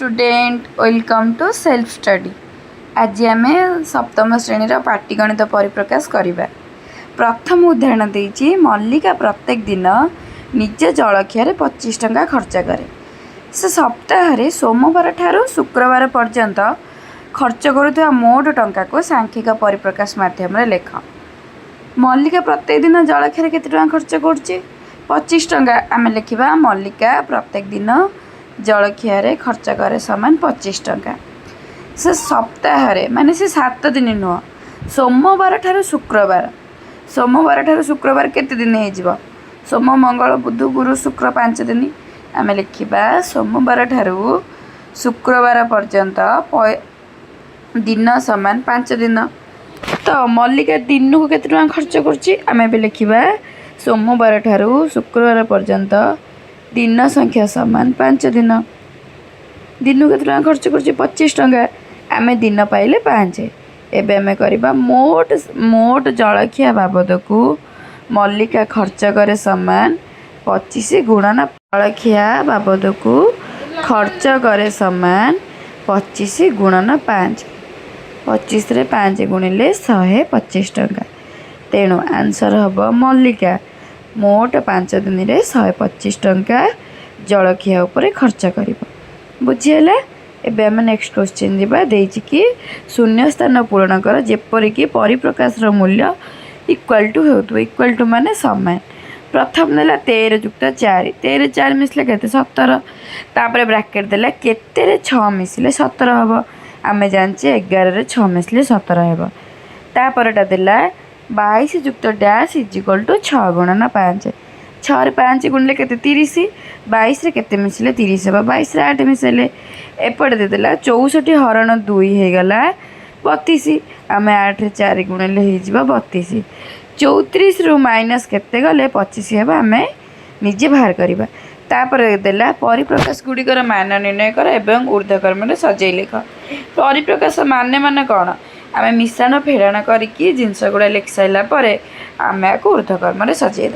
Student welcome to self study. आज आम सप्तम श्रेणी पाटीगणित परिप्रकाश करवा। प्रथम उदाहरण देती मल्लिका प्रत्येक दिन निज जलखिया 25 टंका खर्च करे। से सप्ताह सोमवार ठारू शुक्रवार पर्यंत खर्च करुवा मोट टंका को सांख्यिक परिप्रकाश माध्यम लेख। मल्लिका प्रत्येक दिन जलखिया केते टंका खर्च करुच्चे 25 टंका। आम लिखा मल्लिका प्रत्येक दिन जलखिया खर्च करे समान 25 टंका। से सप्ताह माने से 7 दिन नुह सोमवार ठारू शुक्रवार केते दिन हो सोम मंगल बुध गुरु शुक्र 5 दिन। आम लिखा सोमवार ठारू शुक्रवार पर्यंत दिन समान 5 दिन। तो मल्लिका दिन को केते टंका खर्च करुच्ची आम भी लिखा सोमवार ठारू शुक्रवार पर्यंत दिन संख्या समान 5 दिन। दिन को केते खर्च कर 25 टंका। आम दिन पाइले 5। एबे आम करबा मोट जलखिया बाबद को मल्लिका खर्च करे समान 25 गुणन जलखिया बाबद को खर्च करे समान 25 गुणन 5। 25 रे 5 गुणिले 125 टंका। तेणु आंसर हम मल्लिका मोट 5 दिन में 125 टंका जलखिया उपरे खर्च कर। बुझीगला। एबे आम नेक्स्ट क्वेश्चन जीवा देछि कि शून्य स्थान पूरण कर जेपरिक परिप्रकाश मूल्य इक्वल टू हो। इक्वल टू माने समान। प्रथम देला 13 जुक्त 4 13 4 मिसले केते 17। तापर ब्रैकेट देला केते 6 मिसले 17 हम। आम जानचे 11 रे 6 मिसले 17 हेबो। तापरटा देला 22 जुक्त डैश इज इक्वल टू 6 गुणन 5। 6 रे 5 गुणले केते 30। 22 रे केते मिसले 30 हेबो। 22 रे 8 मिसले एपटे देदेला 64 हरण 2 हो गला 32। आम 8 रे 4 गुणले हो 32। 34 रु माइनस केते गले 25 हेबा। आम निजे बाहर करबा। तापर देला परिप्रकाश गुड़िकर मान निर्णय कर एवं ऊर्ध्वक्रम में सजाई लिख। परिप्रकाश माने कौन आम मिश्रण फेड़ाण करके जिनस गुड़ा लिखि सारा आम ऊर्ध्वक्रम में सजाई।